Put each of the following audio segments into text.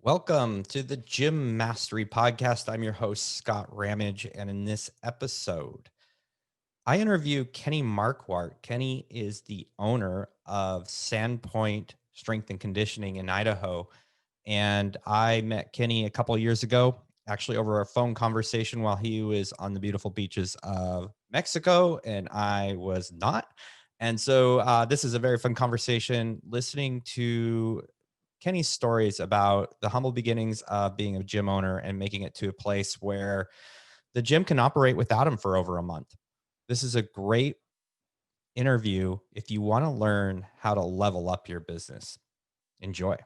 Welcome to the Gym Mastery Podcast. I'm your host, Scott Ramage. And in this episode, I interview Kenny Markwardt. Kenny is the owner of Sandpoint Strength and Conditioning in Idaho. And I met Kenny a couple of years ago, actually over a phone conversation while he was on the beautiful beaches of Mexico and I was not. And so this is a very fun conversation listening to Kenny's stories about the humble beginnings of being a gym owner and making it to a place where the gym can operate without him for over a month. This is a great interview if you want to learn how to level up your business. Enjoy.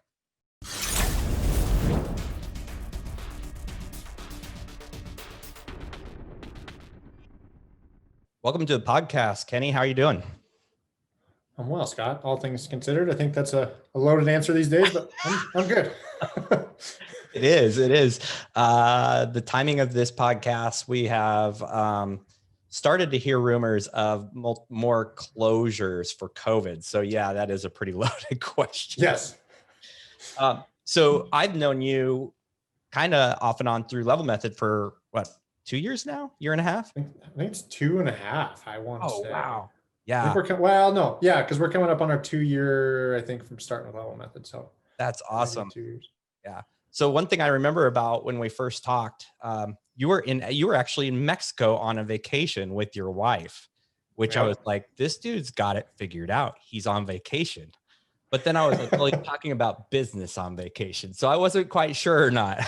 Welcome to the podcast, Kenny. How are you doing? I'm well, Scott. All things considered, I think that's a loaded answer these days, but I'm good. It is. The timing of this podcast, we have started to hear rumors of more closures for COVID. So yeah, that is a pretty loaded question. Yes. So I've known you kind of off and on through Level Method for what, 2 years now? Year and a half? I think it's 2.5. I want to say. Oh, wow. Yeah. Because we're coming up on our 2-year, I think, from starting with Level Method. So that's awesome. 2 years. Yeah. So one thing I remember about when we first talked, you were actually in Mexico on a vacation with your wife, which I was like, this dude's got it figured out. He's on vacation. But then I was like, really talking about business on vacation. So I wasn't quite sure or not.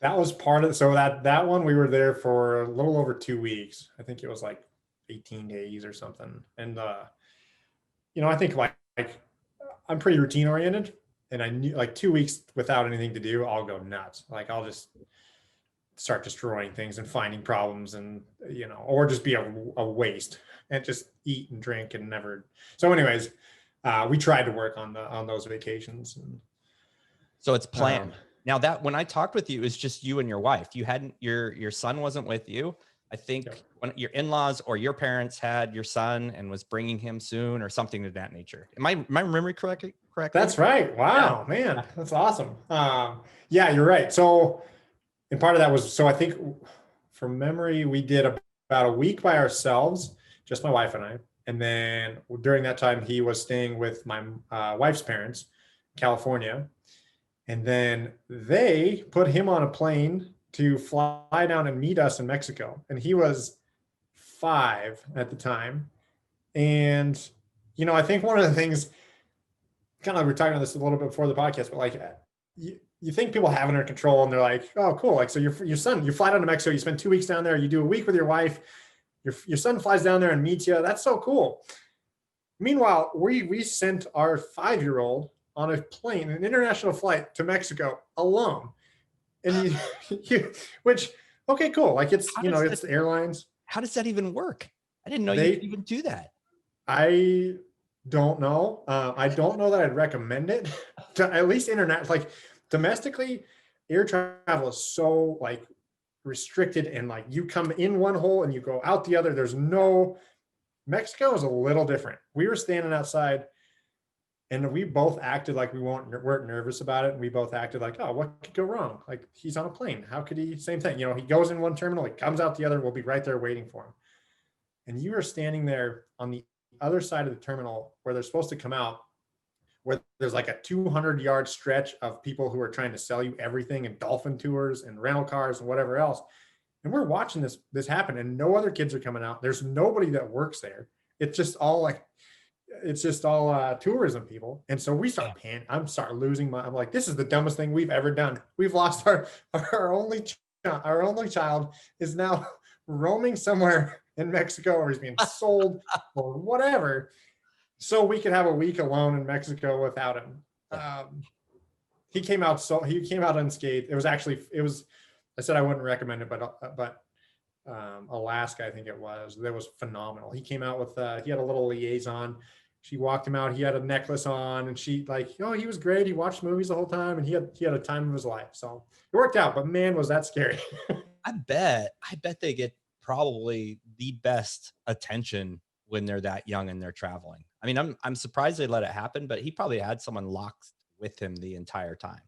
That was part of it. So that one, we were there for a little over 2 weeks. I think it was like 18 days or something. And, I think like I'm pretty routine oriented, and I knew like 2 weeks without anything to do, I'll go nuts. Like I'll just start destroying things and finding problems and, or just be a waste and just eat and drink and never. So anyways, we tried to work on those vacations. And, so it's planned. Now that when I talked with you, it was just you and your wife. You hadn't, your son wasn't with you. I think when your in-laws or your parents had your son and was bringing him soon or something of that nature. Am I memory correct? That's right. Wow, yeah. Man, that's awesome. Yeah, you're right. So, and part of that was, so I think from memory, we did about a week by ourselves, just my wife and I. And then during that time, he was staying with my wife's parents, California. And then they put him on a plane to fly down and meet us in Mexico. And he was 5 at the time. And, I think one of the things, kind of, we were talking about this a little bit before the podcast, but like, you think people have it under control and they're like, oh, cool. Like, so your son, you fly down to Mexico, you spend 2 weeks down there, you do a week with your wife, your son flies down there and meets you. That's so cool. Meanwhile, we sent our 5-year-old on a plane, an international flight to Mexico alone. And which, okay, cool. Like it's, it's the airlines. How does that even work? I didn't know you could even do that. I don't know. I don't know that I'd recommend it to at least like domestically. Air travel is so like restricted, and like you come in one hole and you go out the other. Mexico is a little different. We were standing outside, and we both acted like we weren't nervous about it. And we both acted like, oh, what could go wrong? Like he's on a plane. How could he? Same thing. He goes in one terminal, he comes out the other. We'll be right there waiting for him. And you are standing there on the other side of the terminal where they're supposed to come out, where there's like a 200-yard stretch of people who are trying to sell you everything and dolphin tours and rental cars and whatever else. And we're watching this happen, and no other kids are coming out. There's nobody that works there. It's just all tourism people. And so we start losing I'm like, this is the dumbest thing we've ever done. We've lost our only child is now roaming somewhere in Mexico, or he's being sold or whatever, so we could have a week alone in Mexico without him. He came out unscathed. I said I wouldn't recommend it, but Alaska, I think it was. That was phenomenal. He came out with he had a little liaison. She walked him out. He had a necklace on, and she he was great. He watched movies the whole time, and he had a time of his life. So it worked out. But man, was that scary. I bet they get probably the best attention when they're that young and they're traveling. I mean, I'm surprised they let it happen, but he probably had someone locked with him the entire time.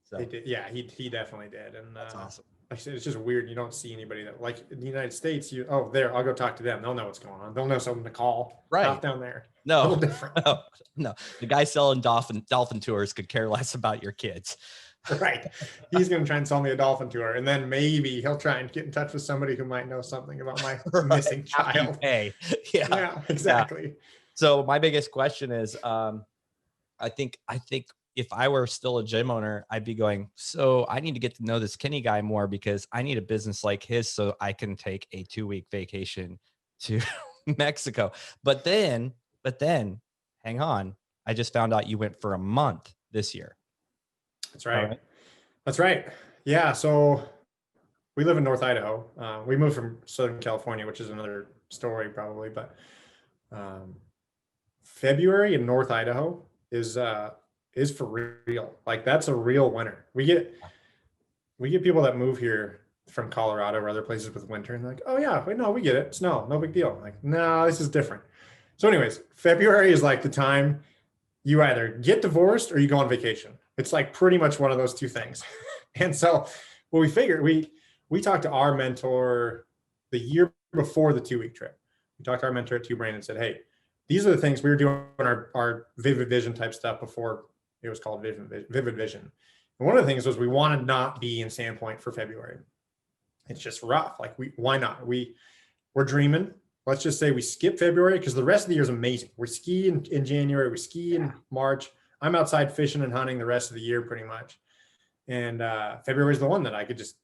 So He did. Yeah, he definitely did. And that's awesome. like I said, it's just weird. You don't see anybody that, like in the United States, there, I'll go talk to them. They'll know what's going on. They'll know something to call. Right. Not down there. No, a little different. No. The guy selling dolphin tours could care less about your kids. Right. He's going to try and sell me a dolphin tour. And then maybe he'll try and get in touch with somebody who might know something about my missing child. Hey, yeah, exactly. Yeah. So my biggest question is, I think if I were still a gym owner, I'd be going, so I need to get to know this Kenny guy more because I need a business like his so I can take a 2-week vacation to Mexico. But then hang on. I just found out you went for a month this year. That's right. That's right. Yeah. So we live in North Idaho. We moved from Southern California, which is another story probably, but February in North Idaho is for real. Like that's a real winter. We get people that move here from Colorado or other places with winter and they're like, oh yeah, wait, no, we get it. Snow, no big deal. I'm like, no, this is different. So anyways, February is like the time you either get divorced or you go on vacation. It's like pretty much one of those two things. And so what we figured, we talked to our mentor the year before the 2-week trip. We talked to our mentor at Two Brain and said, hey, these are the things we were doing our Vivid Vision type stuff before it was called Vivid Vision. And one of the things was we want to not be in Sandpoint for February. It's just rough. Like why not? We're dreaming. Let's just say we skip February because the rest of the year is amazing. We ski in January, we ski in March. I'm outside fishing and hunting the rest of the year pretty much. And February is the one that I could just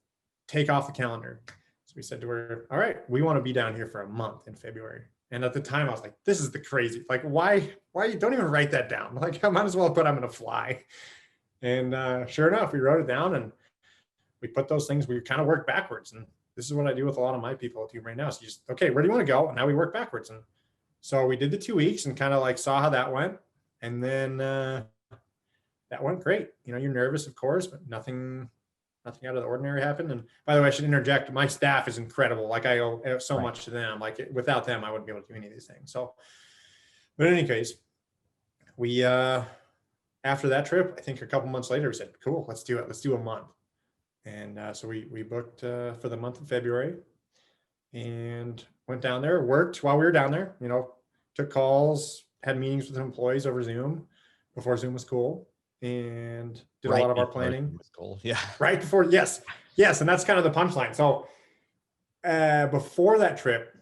take off the calendar. So we said to her, all right, we want to be down here for a month in February. And at the time I was like, this is the crazy, like, why you don't even write that down. Like I might as well put, I'm going to fly. And sure enough, we wrote it down and we put those things, we kind of work backwards. And this is what I do with a lot of my people at Tube right now. So you just, okay, where do you want to go? And now we work backwards. And so we did the 2 weeks and kind of like saw how that went. And then that went great. You know, you're nervous, of course, but nothing out of the ordinary happened. And by the way, I should interject, my staff is incredible. Like I owe so much to them. Like without them, I wouldn't be able to do any of these things. So, but in any case, we, after that trip, I think a couple months later, we said, cool, let's do it. Let's do a month. And so we booked for the month of February and went down there, worked while we were down there, you know, took calls, had meetings with employees over Zoom before Zoom was cool, and did a lot of our planning. Was cool. Yeah. Right before. Yes. And that's kind of the punchline. So before that trip,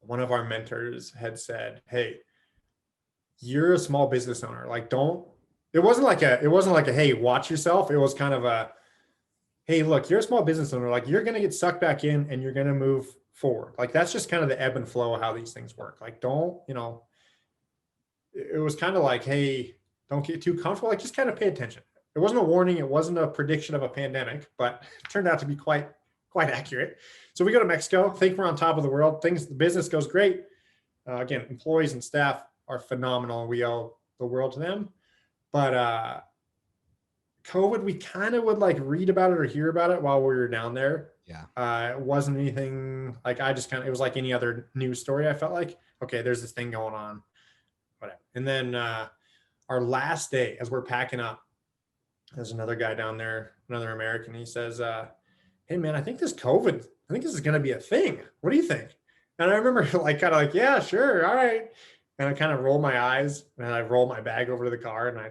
one of our mentors had said, hey, you're a small business owner. Like, it wasn't like a, hey, watch yourself. It was kind of a, hey, look, you're a small business owner. Like you're going to get sucked back in and you're going to move forward. Like that's just kind of the ebb and flow of how these things work. Like it was kind of like, hey, don't get too comfortable. Like just kind of pay attention. It wasn't a warning. It wasn't a prediction of a pandemic, but it turned out to be quite accurate. So we go to Mexico, think we're on top of the world. The business goes great. Again, employees and staff are phenomenal. We owe the world to them. But COVID, we kind of would like read about it or hear about it while we were down there. Yeah. It wasn't anything like it was like any other news story. I felt like, okay, there's this thing going on, whatever. And then our last day as we're packing up, there's another guy down there, another American. He says, hey man, I think this is going to be a thing. What do you think? And I remember like, kind of like, yeah, sure. All right. And I kind of roll my eyes and I roll my bag over to the car and I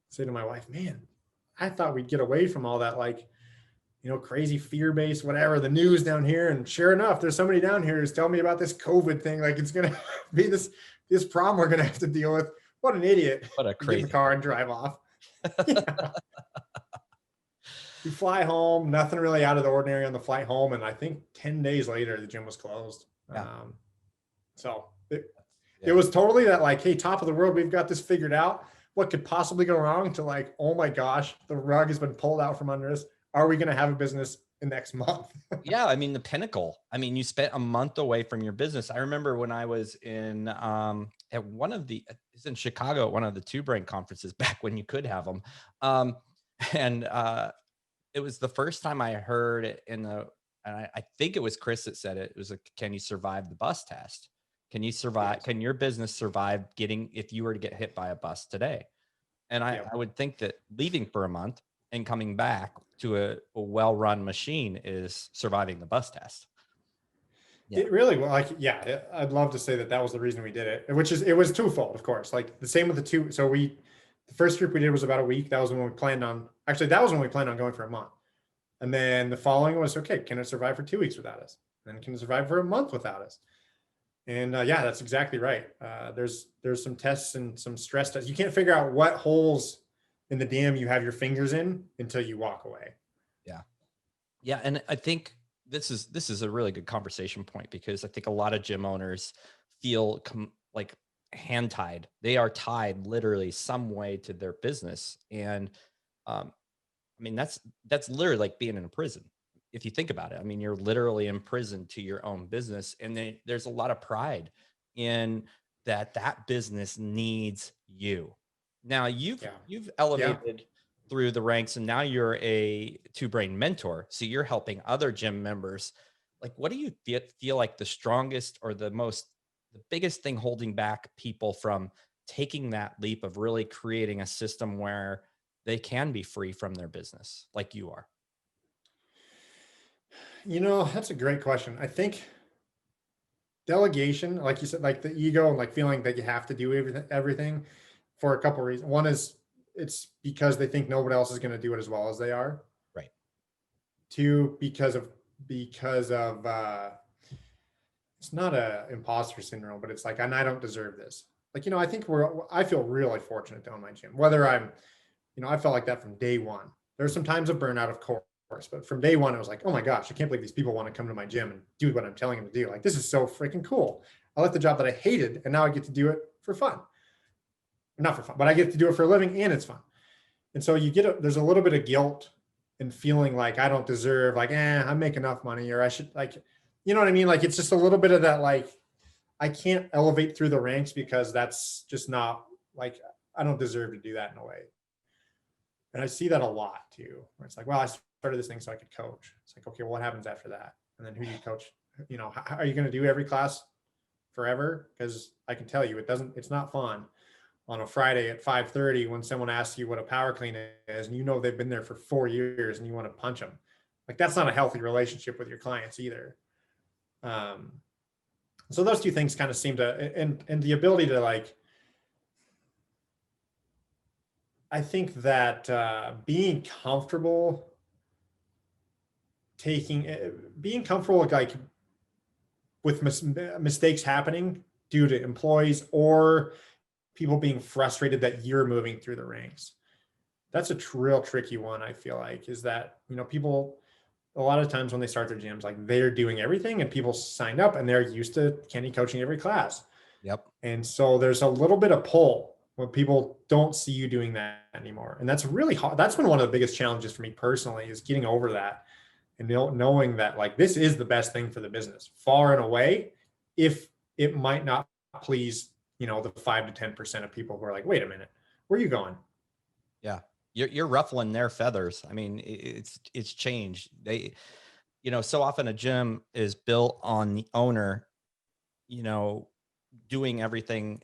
say to my wife, man, I thought we'd get away from all that, like, you know, crazy fear-based, whatever, the news down here. And sure enough, there's somebody down here who's telling me about this COVID thing. Like it's going to be this problem we're going to have to deal with. What an idiot. What a crazy. Get in the car and drive off. Yeah. You fly home, nothing really out of the ordinary on the flight home. And I think 10 days later, the gym was closed. Yeah. It was totally that like, hey, top of the world, we've got this figured out. What could possibly go wrong to like, oh my gosh, the rug has been pulled out from under us. Are we going to have a business in next month? Yeah. I mean, the Pinnacle, you spent a month away from your business. I remember when I was in, it's in Chicago at one of the Two Brain conferences back when you could have them. It was the first time I heard it and I think it was Chris that said it. It was like, can you survive the bus test? Can you survive? Yes. Can your business survive if you were to get hit by a bus today? And I would think that leaving for a month and coming back to a well-run machine is surviving the bus test. Yeah. It really, well, like, yeah, I'd love to say that that was the reason we did it, which is, it was twofold, of course. Like the same with the two. So the first group we did was about a week. That was when we planned on, actually, that was when we planned on going for a month. And then the following was, okay, can it survive for 2 weeks without us? And can it survive for a month without us? And yeah, that's exactly right. There's some tests and some stress tests. You can't figure out what holes in the dam you have your fingers in until you walk away. Yeah. Yeah. And I think this is a really good conversation point, because I think a lot of gym owners feel like hand tied. They are tied literally some way to their business. And I mean, that's literally like being in a prison. If you think about it, I mean, you're literally imprisoned to your own business. And then there's a lot of pride in that business needs you. Now you've elevated through the ranks, and now you're a Two Brain mentor. So you're helping other gym members. Like, what do you feel like the strongest or the biggest thing holding back people from taking that leap of really creating a system where they can be free from their business like you are? That's a great question. I think delegation, like you said, like the ego and like feeling that you have to do everything for a couple of reasons. One is it's because they think nobody else is going to do it as well as they are. Right. Two, because of it's not a imposter syndrome, but it's like, and I don't deserve this. Like, I feel really fortunate to own my gym, whether I felt like that from day one. There's some times of burnout, of course, but from day one, I was like, oh my gosh, I can't believe these people want to come to my gym and do what I'm telling them to do. Like, this is so freaking cool. I left the job that I hated, and now I get to do it for fun. Not for fun, but I get to do it for a living, and it's fun. And so there's a little bit of guilt and feeling like I don't deserve, like, I make enough money, or I should, like, you know what I mean? Like, it's just a little bit of that, like, I can't elevate through the ranks because that's just not, like, I don't deserve to do that in a way. And I see that a lot too, where it's like, well, I started this thing so I could coach. It's like, okay, well, what happens after that? And then who do you coach? How are you going to do every class forever? Because I can tell you, it's not fun on a Friday at 5:30 when someone asks you what a power clean is, and they've been there for 4 years and you want to punch them. Like, that's not a healthy relationship with your clients either. So those two things kind of seem to, and the ability to, like, I think that being comfortable like with mistakes happening due to employees or people being frustrated that you're moving through the ranks. That's a real tricky one. I feel like is that, people, a lot of times when they start their gyms, like, they're doing everything and people signed up and they're used to Kenny coaching every class. Yep. And so there's a little bit of pull when people don't see you doing that anymore. And that's really hard. That's been one of the biggest challenges for me personally, is getting over that and knowing that, like, this is the best thing for the business far and away, if it might not please, the 5 to 10% of people who are like, wait a minute, where are you going? Yeah. You're ruffling their feathers. I mean, it's changed. They, so often a gym is built on the owner, doing everything,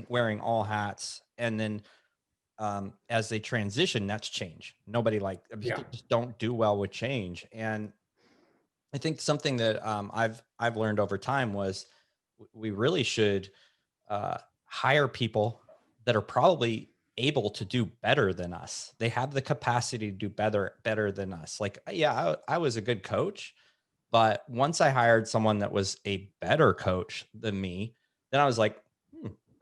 wearing all hats. And then as they transition, that's change. Nobody people just don't do well with change. And I think something that I've learned over time was we really should hire people that are probably able to do better than us. They have the capacity to do better than us. Like, yeah, I was a good coach, but once I hired someone that was a better coach than me, then I was like,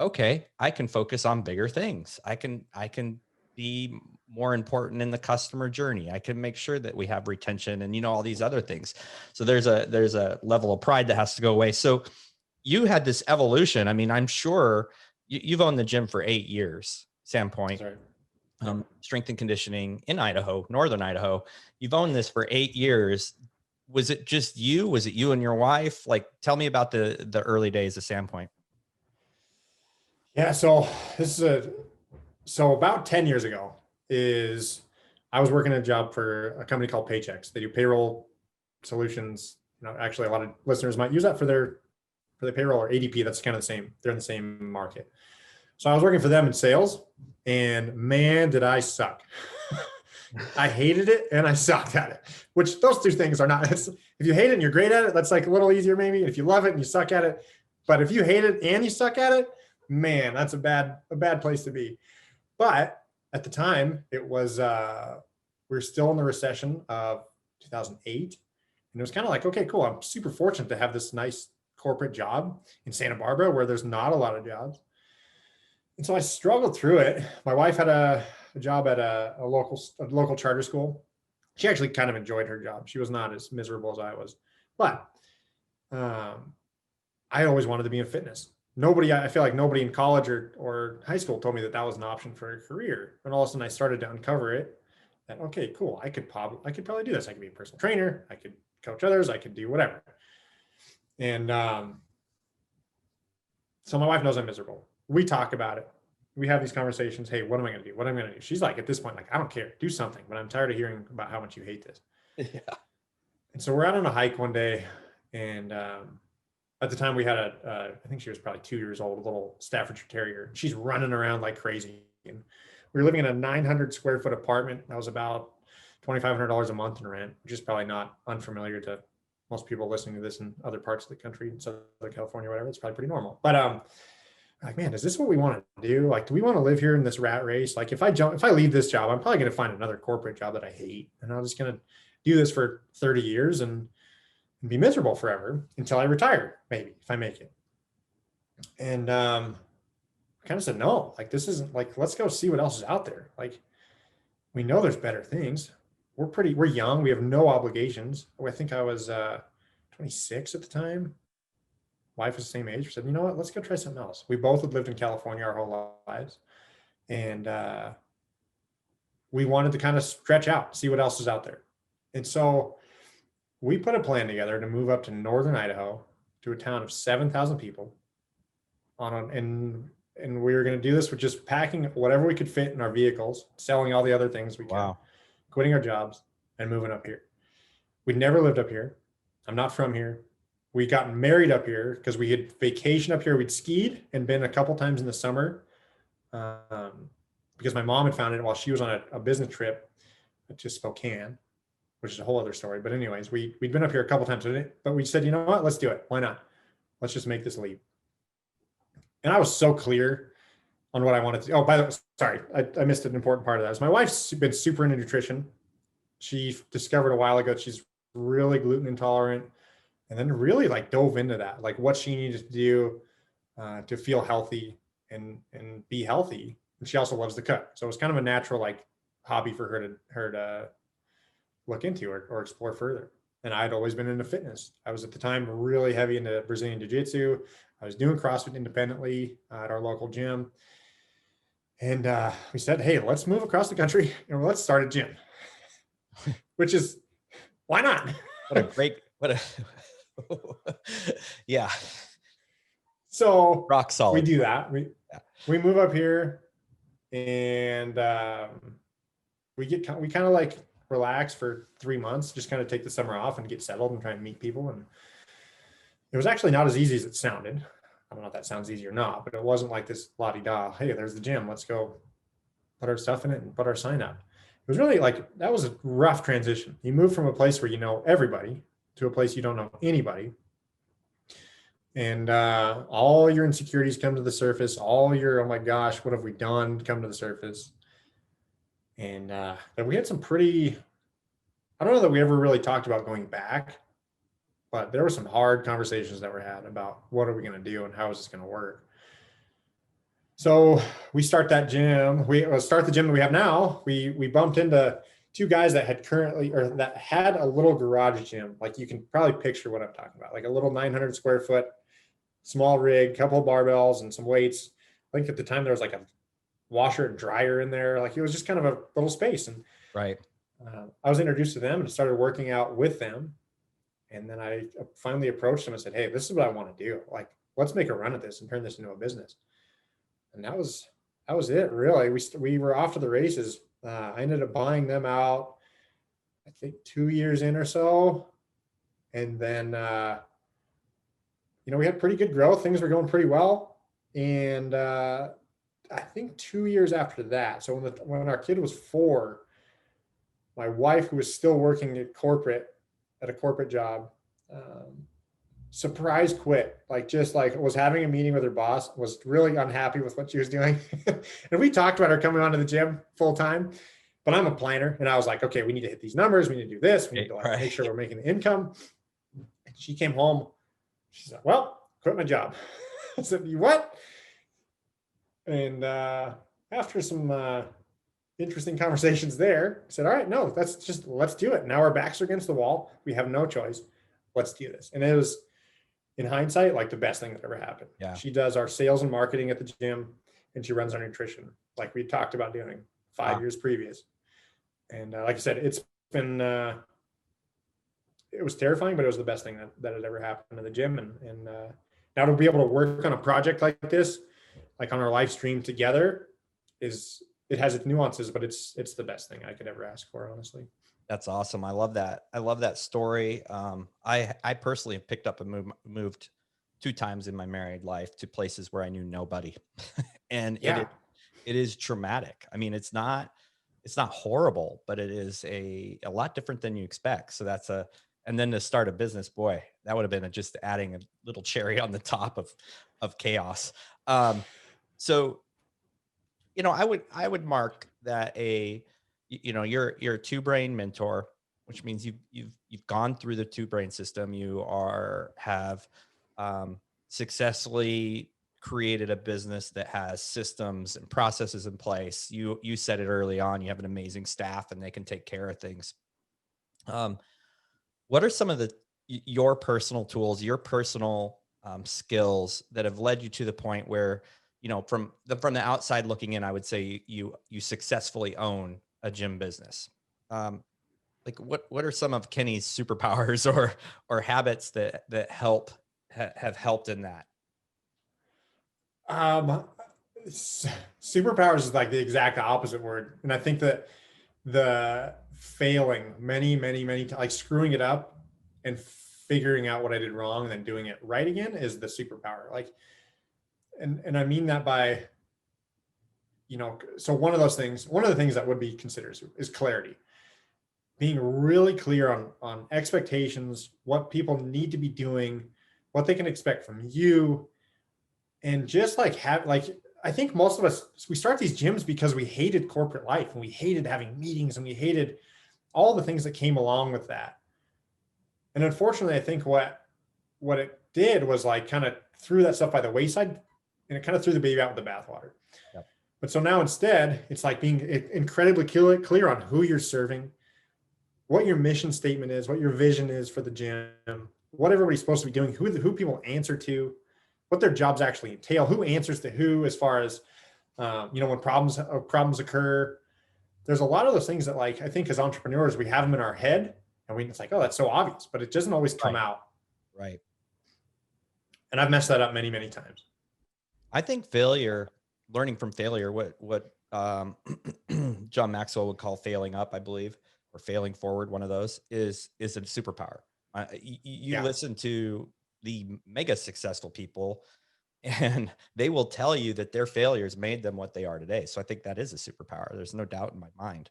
okay, I can focus on bigger things. I can be more important in the customer journey. I can make sure that we have retention and, all these other things. So there's a level of pride that has to go away. So you had this evolution. I mean, I'm sure you've owned the gym for 8 years, Sandpoint. Strength and Conditioning in Idaho, Northern Idaho. You've owned this for 8 years. Was it just you? Was it you and your wife? Like, tell me about the early days of Sandpoint. Yeah. So about 10 years ago I was working a job for a company called Paychecks. They do payroll solutions. Actually, a lot of listeners might use that for their payroll, or ADP. That's kind of the same. They're in the same market. So I was working for them in sales, and man, did I suck. I hated it and I sucked at it, which those two things are not, if you hate it and you're great at it, that's like a little easier maybe. If you love it and you suck at it, but if you hate it and you suck at it, man, that's a bad place to be. But at the time it was, we were still in the recession of 2008. And it was kind of like, okay, cool. I'm super fortunate to have this nice corporate job in Santa Barbara where there's not a lot of jobs. And so I struggled through it. My wife had a job at a local charter school. She actually kind of enjoyed her job. She was not as miserable as I was, but I always wanted to be in fitness. I feel like nobody in college or high school told me that that was an option for a career. And all of a sudden I started to uncover it. That, okay, cool. I could probably do this. I could be a personal trainer. I could coach others. I could do whatever. And so my wife knows I'm miserable. We talk about it. We have these conversations. Hey, what am I going to do? What am I going to do? She's like, at this point, like, I don't care. Do something. But I'm tired of hearing about how much you hate this. Yeah. And so we're out on a hike one day. And at the time we had I think she was probably 2 years old, a little Staffordshire Terrier. She's running around like crazy. And we were living in a 900 square foot apartment. That was about $2,500 a month in rent, which is probably not unfamiliar to most people listening to this in other parts of the country, in Southern California, or whatever. It's probably pretty normal. But like, man, is this what we want to do? Like, do we want to live here in this rat race? Like, if I leave this job, I'm probably going to find another corporate job that I hate. And I'm just going to do this for 30 years and be miserable forever until I retire, maybe, if I make it. And I kind of said, no, like, this isn't, like, let's go see what else is out there. Like, we know there's better things. We're young. We have no obligations. I think I was 26 at the time. Wife was the same age. We said, you know what, let's go try something else. We both had lived in California our whole lives. And we wanted to kind of stretch out, see what else is out there. And so we put a plan together to move up to northern Idaho to a town of 7,000 people and we were going to do this with just packing whatever we could fit in our vehicles, selling all the other things we can, quitting our jobs and moving up here. We'd never lived up here. I'm not from here. We got married up here because we had vacation up here. We'd skied and been a couple times in the summer because my mom had found it while she was on a business trip to Spokane, which is a whole other story. But anyways, we'd been up here a couple times, but we said, you know what, let's do it. Why not? Let's just make this leap. And I was so clear on what I wanted to do. Oh, by the way, sorry, I missed an important part of that. My wife's been super into nutrition. She discovered a while ago she's really gluten intolerant. And then really like dove into that, like what she needed to do to feel healthy and be healthy. And she also loves to cook. So it was kind of a natural like hobby for her to look into or explore further. And I had always been into fitness. I was at the time really heavy into Brazilian Jiu-Jitsu. I was doing CrossFit independently at our local gym. And we said, hey, let's move across the country and let's start a gym, which is, why not? Yeah. So rock solid. We do that. We move up here and we kind of like relax for 3 months, just kind of take the summer off and get settled and try and meet people. And it was actually not as easy as it sounded. I don't know if that sounds easy or not, but it wasn't like this la-di-da, hey, there's the gym, let's go put our stuff in it and put our sign up. It was really like, that was a rough transition. You move from a place where you know everybody to a place you don't know anybody. And all your insecurities come to the surface. All your, oh my gosh, what have we done, come to the surface. And we had some pretty, I don't know that we ever really talked about going back, but there were some hard conversations that were had about what are we going to do and how is this going to work. So we start that gym. We start the gym that we have now. We bumped into two guys that had a little garage gym. Like you can probably picture what I'm talking about, like a little 900 square foot, small rig, couple of barbells and some weights. I think at the time there was like a washer and dryer in there. Like it was just kind of a little space. And right. I was introduced to them and started working out with them. And then I finally approached them and said, hey, this is what I want to do. Like, let's make a run at this and turn this into a business. And that was it, really. We were off to the races. I ended up buying them out, I think 2 years in or so. And then, we had pretty good growth. Things were going pretty well. And I think 2 years after that. So when our kid was 4, my wife, who was still working at a corporate job, um, surprise quit, like just like was having a meeting with her boss, was really unhappy with what she was doing. And we talked about her coming onto the gym full time, but I'm a planner and I was like, okay, we need to hit these numbers. We need to do this. We need to like make sure we're making the income. And she came home. She's like, well, quit my job. I said, you what? And after some interesting conversations there, I said, all right, no, let's do it. Now our backs are against the wall. We have no choice. Let's do this. And it was, in hindsight, like the best thing that ever happened. Yeah. She does our sales and marketing at the gym, and she runs our nutrition, like we talked about doing 5 years previous. And like I said, it's been, it was terrifying, but it was the best thing that had ever happened in the gym. And now to be able to work on a project like this, like on our live stream together, it has its nuances, but it's the best thing I could ever ask for, honestly. That's awesome. I love that. I love that story. I personally have picked up and moved 2 times in my married life to places where I knew nobody. And Yeah. it is traumatic. I mean, it's not horrible, but it is a lot different than you expect. So and then to start a business, boy, that would have been just adding a little cherry on the top of chaos. So, I would mark that you're a 2-brain mentor, which means you've gone through the 2-brain system. You have successfully created a business that has systems and processes in place. You said it early on, you have an amazing staff and they can take care of things. What are some of your personal tools, your personal skills that have led you to the point where, from the outside looking in, I would say you successfully own a gym business? Like what are some of Kenny's superpowers or habits that have helped in that? Superpowers is like the exact opposite word. And I think that the failing many, many, many times, like screwing it up and figuring out what I did wrong and then doing it right again is the superpower. Like, and I mean that by, so one of the things that would be considered is clarity. Being really clear on expectations, what people need to be doing, what they can expect from you. And just like I think most of us, we start these gyms because we hated corporate life and we hated having meetings and we hated all the things that came along with that. And unfortunately, I think what it did was like kind of threw that stuff by the wayside and it kind of threw the baby out with the bathwater. Yep. But so now instead, it's like being incredibly clear on who you're serving, what your mission statement is, what your vision is for the gym, what everybody's supposed to be doing, who people answer to, what their jobs actually entail, who answers to who, as far as, when problems occur. There's a lot of those things that, like, I think as entrepreneurs, we have them in our head and it's like, oh, that's so obvious, but it doesn't always come out. Right. And I've messed that up many, many times. I think learning from failure, what John Maxwell would call failing up, I believe, or failing forward, one of those is a superpower. You listen to the mega successful people and they will tell you that their failures made them what they are today. So I think that is a superpower. There's no doubt in my mind.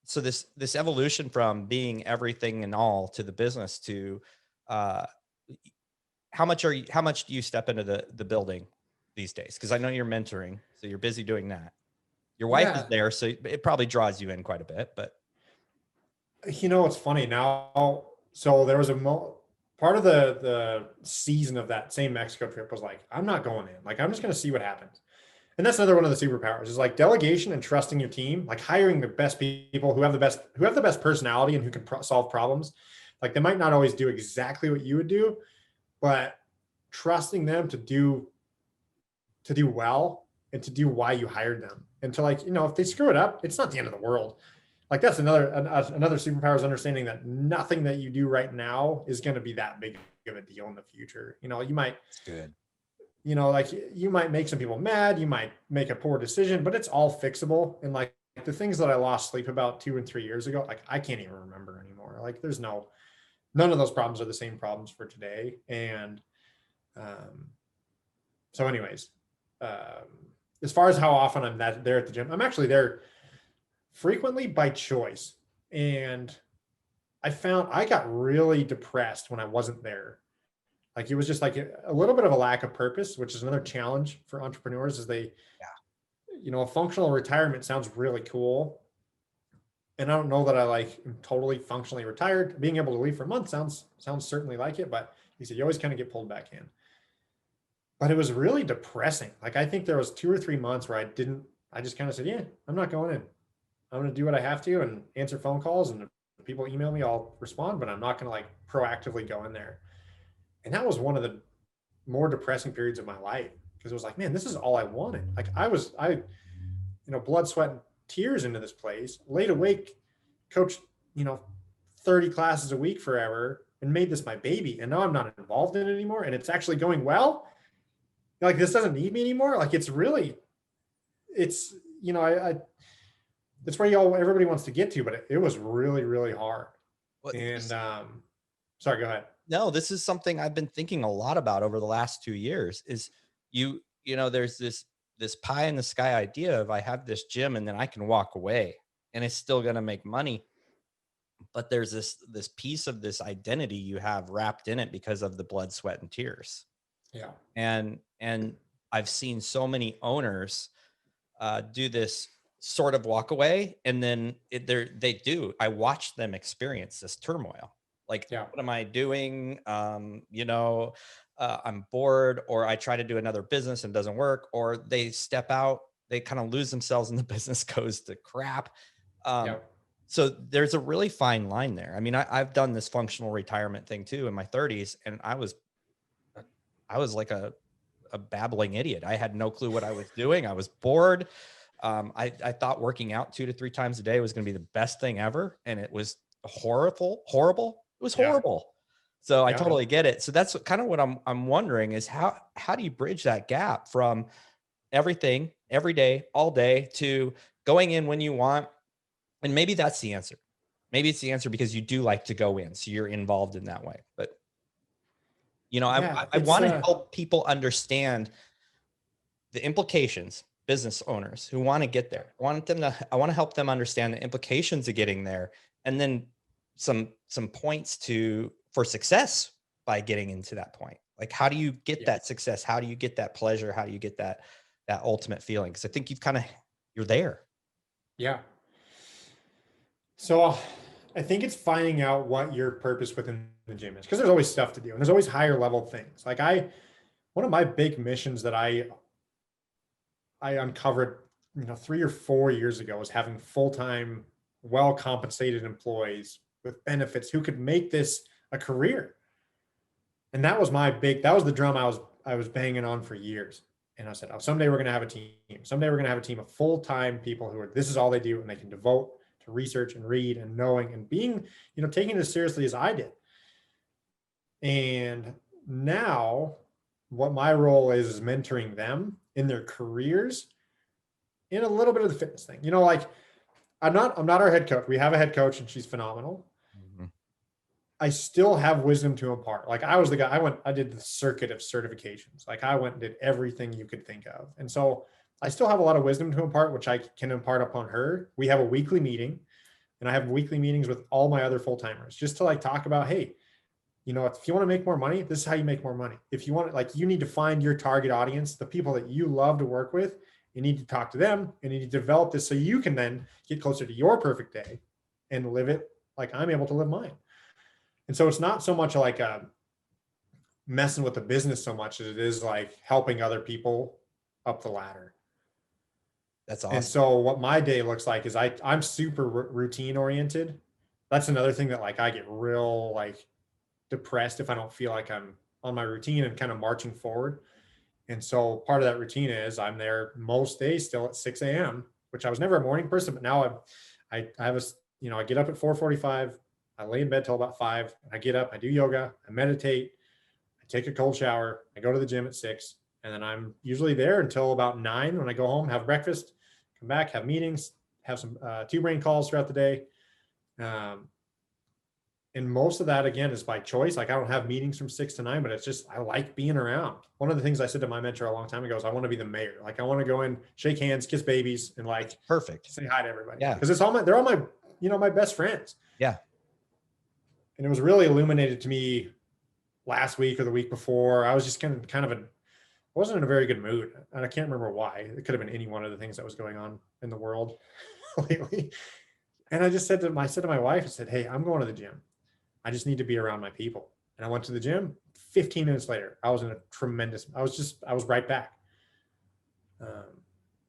So this evolution from being everything and all to the business to, how much do you step into the building these days? Cause I know you're mentoring, so you're busy doing that. Your wife is there, so it probably draws you in quite a bit, but it's funny now. So there was part of the season of that same Mexico trip was like, I'm not going in. Like, I'm just going to see what happens. And that's another one of the superpowers is like delegation and trusting your team, like hiring the best people who have the best personality and who can solve problems. Like, they might not always do exactly what you would do, but trusting them to do well and to do why you hired them. And to, like, if they screw it up, it's not the end of the world. Like, that's another superpower is understanding that nothing that you do right now is going to be that big of a deal in the future. You might, it's good. Like, you might make some people mad, you might make a poor decision, but it's all fixable. And like the things that I lost sleep about 2 and 3 years ago, like, I can't even remember anymore. Like, there's none of those problems are the same problems for today. And so anyways, as far as how often I'm there at the gym, I'm actually there frequently by choice. And I found I got really depressed when I wasn't there. Like it was just like a little bit of a lack of purpose, which is another challenge for entrepreneurs is they, a functional retirement sounds really cool. And I don't know that I like am totally functionally retired. Being able to leave for a month sounds certainly like it, but he said you always kind of get pulled back in. But it was really depressing. Like I think there was 2 or 3 months where I just kind of said, yeah, I'm not going in. I'm going to do what I have to and answer phone calls. And if people email me, I'll respond, but I'm not going to like proactively go in there. And that was one of the more depressing periods of my life because it was like, man, this is all I wanted. Like blood, sweat, and tears into this place, laid awake, coached, 30 classes a week forever and made this my baby. And now I'm not involved in it anymore. And it's actually going well. Like this doesn't need me anymore. Like it's that's where everybody wants to get to, but it was really, really hard. Well, and sorry, go ahead. No, this is something I've been thinking a lot about over the last 2 years is there's this pie in the sky idea of I have this gym and then I can walk away and it's still going to make money. But there's this piece of this identity you have wrapped in it because of the blood, sweat, and tears. Yeah. And I've seen so many owners do this sort of walk away. And then I watch them experience this turmoil. Like, what am I doing? I'm bored, or I try to do another business and it doesn't work, or they step out, they kind of lose themselves and the business goes to crap. So there's a really fine line there. I mean, I've done this functional retirement thing too in my 30s, and I was like a babbling idiot. I had no clue what I was doing. I was bored. I thought working out 2 to 3 times a day was going to be the best thing ever. And it was horrible. It was horrible. So I totally get it. So that's kind of what I'm wondering is how do you bridge that gap from everything, every day, all day, to going in when you want? And maybe that's the answer. Maybe it's the answer because you do like to go in. So you're involved in that way. But, I want to help people understand the implications, business owners who want to get there. I want to help them understand the implications of getting there. And then some points for success by getting into that point. Like, how do you get that success? How do you get that pleasure? How do you get that ultimate feeling? Because I think you're there. Yeah. So I think it's finding out what your purpose within the gym is, because there's always stuff to do and there's always higher level things. Like one of my big missions that I uncovered, 3 or 4 years ago was having full-time, well-compensated employees with benefits who could make this a career. And that was the drum I was banging on for years. And I said, someday we're going to have a team. Someday we're going to have a team of full-time people this is all they do. And they can devote to research and read and knowing and being, taking it as seriously as I did. And now what my role is mentoring them in their careers in a little bit of the fitness thing. Like I'm not our head coach. We have a head coach and she's phenomenal. Mm-hmm. I still have wisdom to impart. Like I was the guy, I did the circuit of certifications. Like I went and did everything you could think of. And so I still have a lot of wisdom to impart, which I can impart upon her. We have a weekly meeting and I have weekly meetings with all my other full-timers just to like talk about, hey, if you want to make more money, this is how you make more money. If you want you need to find your target audience, the people that you love to work with, you need to talk to them and you need to develop this so you can then get closer to your perfect day and live it like I'm able to live mine. And so it's not so much like messing with the business so much as it is like helping other people up the ladder. That's awesome. And so what my day looks like is I'm super routine oriented. That's another thing that like I get real like depressed if I don't feel like I'm on my routine and kind of marching forward. And so part of that routine is I'm there most days still at 6 a.m., which I was never a morning person, but now I have I get up at 4:45, I lay in bed till about 5, and I get up, I do yoga, I meditate, I take a cold shower, I go to the gym at 6, and then I'm usually there until about 9 when I go home, have breakfast, come back, have meetings, have some 2 brain calls throughout the day. And most of that, again, is by choice. Like I don't have meetings from 6 to 9, but it's just, I like being around. One of the things I said to my mentor a long time ago is I want to be the mayor. Like I want to go in, shake hands, kiss babies, and like Perfect. say hi to everybody. Yeah. Cause they're all my, my best friends. Yeah. And it was really illuminated to me last week or the week before. I was just kind of I wasn't in a very good mood. And I can't remember why. It could have been any one of the things that was going on in the world lately. And I just said to my wife, I said, hey, I'm going to the gym. I just need to be around my people. And I went to the gym. 15 minutes later, I was I was right back.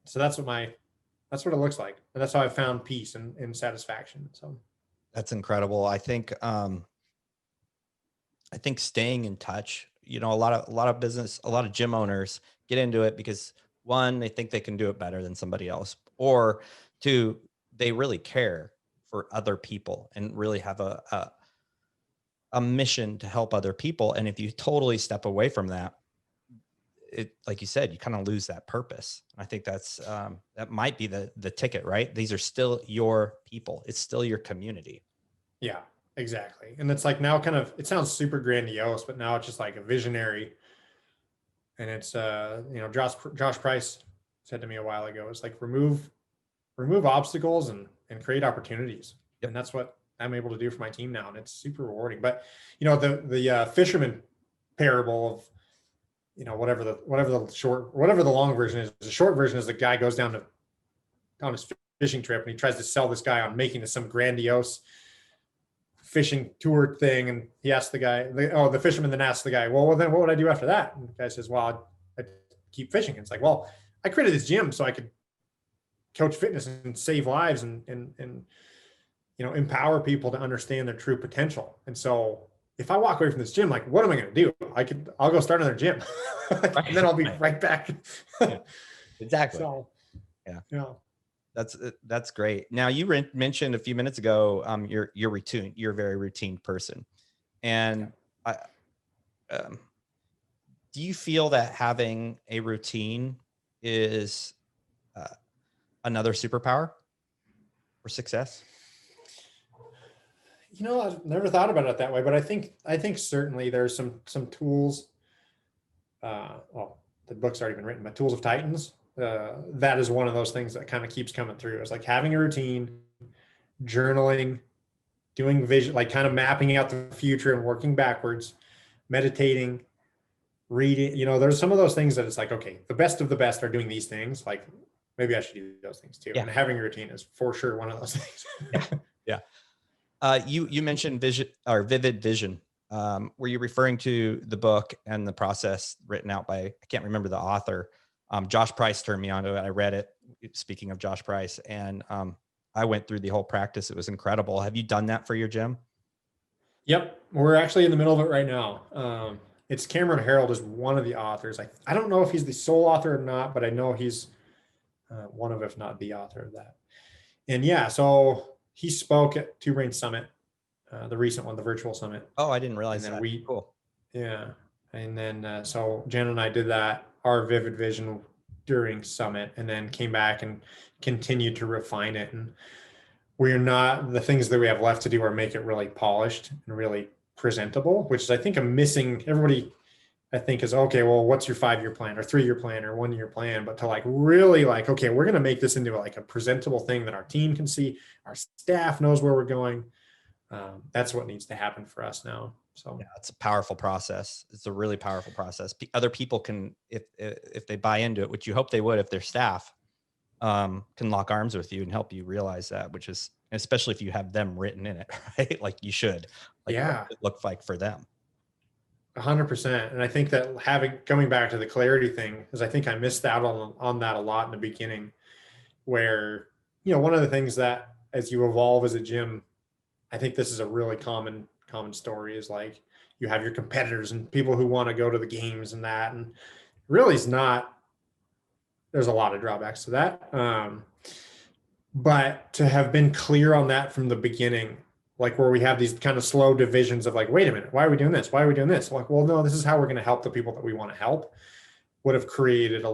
So that's what it looks like. And that's how I found peace and satisfaction. So that's incredible. I think staying in touch, a lot of gym owners get into it because one, they think they can do it better than somebody else, or two, they really care for other people and really have a mission to help other people. And if you totally step away from that, it, like you said, you kind of lose that purpose. I think that's, that might be the ticket, right? These are still your people. It's still your community. Yeah, exactly. And it's like now it sounds super grandiose, but now it's just like a visionary. And it's, Josh Price said to me a while ago, it's like remove obstacles and create opportunities. Yep. And that's what I'm able to do for my team now. And it's super rewarding. But, the fisherman parable of, whatever the long version is, the short version is the guy goes down on his fishing trip and he tries to sell this guy on making this some grandiose fishing tour thing. And he asked the fisherman then asked the guy, well, then what would I do after that? And the guy says, well, I'd keep fishing. And it's like, well, I created this gym so I could coach fitness and save lives and empower people to understand their true potential. And so if I walk away from this gym, like, what am I going to do? I'll go start another gym and then I'll be right back. Yeah, exactly. So, yeah. That's great. Now you mentioned a few minutes ago, you're routine. You're a very routine person. And do you feel that having a routine is another superpower for success? I've never thought about it that way, but I think certainly there's some tools. Well, the book's already been written, but Tools of Titans. That is one of those things that kind of keeps coming through. It's like having a routine, journaling, doing vision, like kind of mapping out the future and working backwards, meditating, reading. There's some of those things that it's like, okay, the best of the best are doing these things. Like maybe I should do those things too. Yeah. And having a routine is for sure one of those things. Yeah. You mentioned vivid vision. Were you referring to the book and the process written out by, I can't remember the author. Josh Price turned me onto it. I read it, speaking of Josh Price, and I went through the whole practice. It was incredible. Have you done that for your gym? Yep. We're actually in the middle of it right now. It's Cameron Harold is one of the authors. I don't know if he's the sole author or not, but I know he's one of, if not the author of that. And yeah, so he spoke at Two Brain Summit, the recent one, the virtual summit. Oh, I didn't realize that. Cool. Yeah. And then, so Jen and I did our vivid vision during summit, and then came back and continued to refine it. And the things that we have left to do are make it really polished and really presentable, which is, I think, everybody I think is, okay, well, what's your 5-year plan or 3-year plan or 1-year plan? But to really okay, we're going to make this into a presentable thing that our team can see, our staff knows where we're going. That's what needs to happen for us now. So yeah, it's a powerful process. It's a really powerful process. Other people can, if they buy into it, which you hope they would, if their staff can lock arms with you and help you realize that, which is, especially if you have them written in it, right? Like you should, yeah, what it look like for them. 100%. And I think that coming back to the clarity thing, is I think I missed out on that a lot in the beginning, where, one of the things that as you evolve as a gym, I think this is a really common story, is like you have your competitors and people who want to go to the games and that, and really there's a lot of drawbacks to that. But to have been clear on that from the beginning, like where we have these kind of slow divisions of wait a minute, why are we doing this? Why are we doing this? Like, well, no, this is how we're going to help the people that we want to help, would have created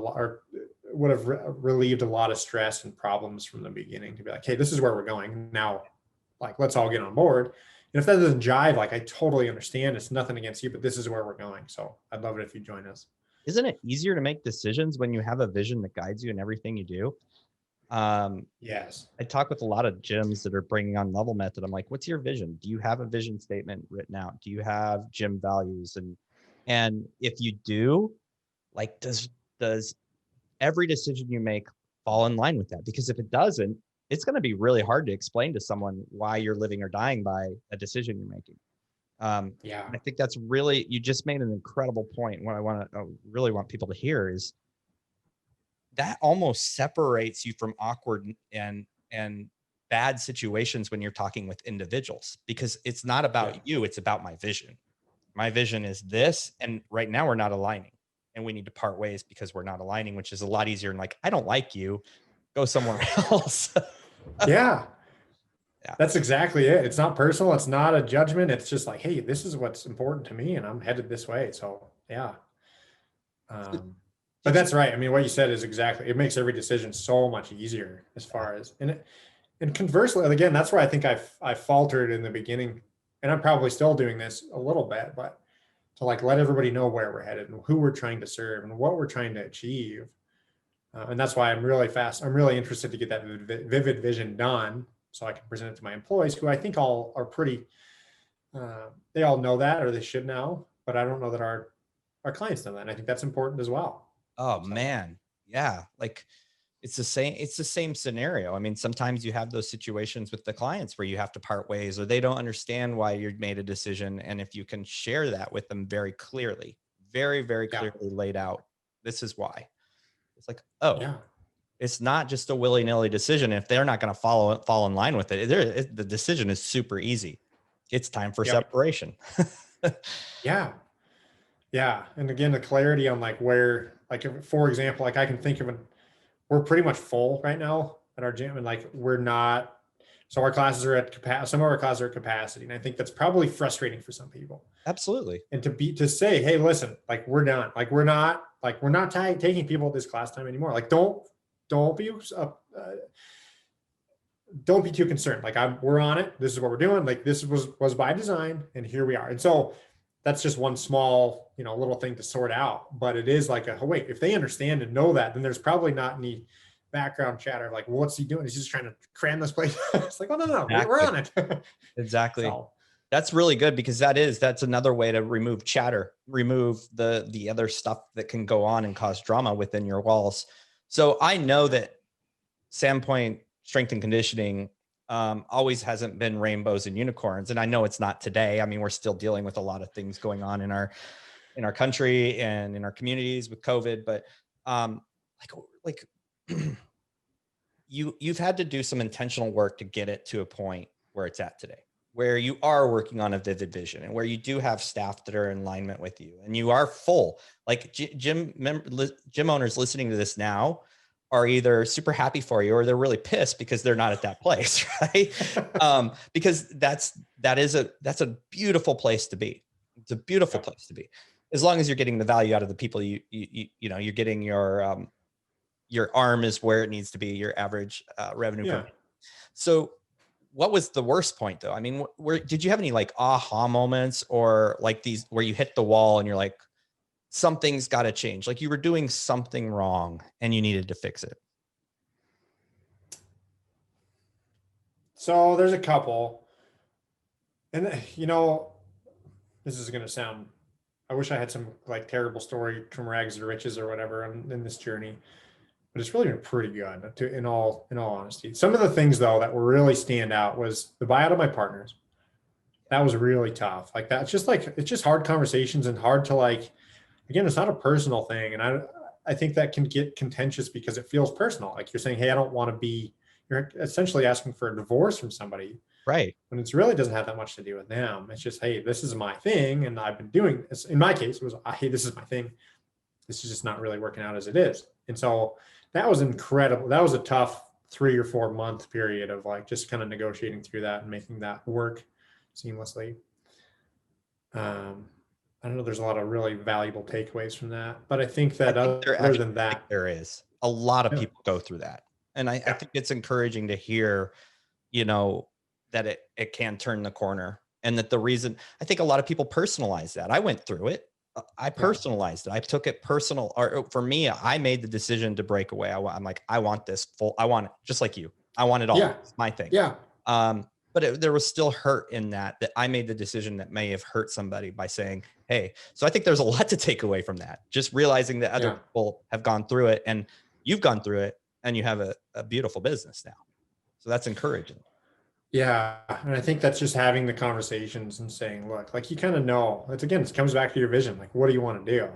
would have relieved a lot of stress and problems from the beginning, to be like, hey, this is where we're going now. Let's all get on board. And if that doesn't jive, like I totally understand. It's nothing against you, but this is where we're going. So I'd love it if you join us. Isn't it easier to make decisions when you have a vision that guides you in everything you do? Um, Yes. I talk with a lot of gyms that are bringing on level method. I'm like, what's your vision? Do you have a vision statement written out? Do you have gym values? And if you do, like, does every decision you make fall in line with that? Because if it doesn't, it's going to be really hard to explain to someone why you're living or dying by a decision you're making. Yeah. I think that's really, you just made an incredible point. What I want to really want people to hear is that almost separates you from awkward and bad situations when you're talking with individuals, because it's not Yeah. about you, it's about my vision. My vision is this, and right now we're not aligning, and we need to part ways because we're not aligning, which is a lot easier than like, I don't like you, go somewhere else. Yeah. Yeah. That's exactly it. It's not personal. It's not a judgment. It's just like, hey, this is what's important to me, and I'm headed this way. So yeah. So Um, but did you that's right. I mean, what you said is exactly. It makes every decision so much easier as yeah, far as and conversely, again, that's where I think I faltered in the beginning, and I'm probably still doing this a little bit, but to like let everybody know where we're headed and who we're trying to serve and what we're trying to achieve. And that's why I'm really fast. I'm really interested to get that vivid vision done so I can present it to my employees, who I think all are pretty. They all know that, or they should know, but I don't know that our clients know that. And I think that's important as well. oh So man, yeah, like it's the same scenario. I mean, sometimes you have those situations with the clients where you have to part ways, or they don't understand why you made a decision, and if you can share that with them very clearly, very yeah, clearly laid out, this is why, it's like, oh, yeah, it's not just a willy-nilly decision. If they're not going to fall in line with it, the decision is super easy. It's time for yep, separation. yeah, yeah. And again, the clarity on like where, like if, for example, like I can think of we're pretty much full right now at our gym, and like we're not. So our classes are at capacity. Some of our classes are at capacity, and I think that's probably frustrating for some people. Absolutely. And to say, hey, listen, like we're done, like we're not taking people at this class time anymore. Like don't be don't be too concerned. Like we're on it. This is what we're doing. Like this was by design, and here we are. And so that's just one small, little thing to sort out. But it is like oh, wait, if they understand and know that, then there's probably not any background chatter of like, well, what's he doing? He's just trying to cram this place. It's like, oh no, we're Exactly. on it. Exactly. So That's really good, because that's another way to remove chatter, remove the other stuff that can go on and cause drama within your walls. So I know yeah, that Sandpoint Strength and Conditioning always hasn't been rainbows and unicorns, and I know it's not today. I mean, we're still dealing with a lot of things going on in our country and in our communities with COVID. But um, like you've had to do some intentional work to get it to a point where it's at today, where you are working on a vivid vision, and where you do have staff that are in alignment with you, and you are full. Like gym owners listening to this now are either super happy for you, or they're really pissed because they're not at that place, right? Because that's a beautiful place to be. It's a beautiful yeah, place to be, as long as you're getting the value out of the people. You're getting your arm is where it needs to be, your average revenue per. yeah. So what was the worst point though? I mean, where did you have any like aha moments, or like these where you hit the wall and you're like, something's got to change, like you were doing something wrong and you needed to fix it? So there's a couple, and this is gonna sound. I wish I had some like terrible story from rags to riches or whatever in this journey, but it's really been pretty good. In all honesty, some of the things though that were really stand out was the buyout of my partners. That was really tough. Like that's just like it's just hard conversations and hard to like. Again, it's not a personal thing, and I think that can get contentious because it feels personal. Like you're saying, hey, I don't want to be. You're essentially asking for a divorce from somebody Right. when it's really doesn't have that much to do with them. It's just, hey, this is my thing, and I've been doing this. In my case, it was, hey, this is my thing. This is just not really working out as it is. And so that was incredible. That was a tough 3 or 4 month period of like just kind of negotiating through that and making that work seamlessly. I don't know. There's a lot of really valuable takeaways from that, but I think I that think there other actually, than like, that, there is a lot of yeah, people go through that, and I yeah, think it's encouraging to hear, you know, that it can turn the corner. And that the reason, I think a lot of people personalize that. I went through it. I personalized it. I took it personal. Or for me, I made the decision to break away. I'm like, I want this full. I want it just like you. I want it all. Yeah. It's my thing. Yeah. But there was still hurt in that I made the decision that may have hurt somebody by saying, hey, so I think there's a lot to take away from that. Just realizing that other people have gone through it and you've gone through it and you have a beautiful business now. So that's encouraging. Yeah. And I think that's just having the conversations and saying, look, like you kind of know, it's again, it comes back to your vision. Like, what do you want to do?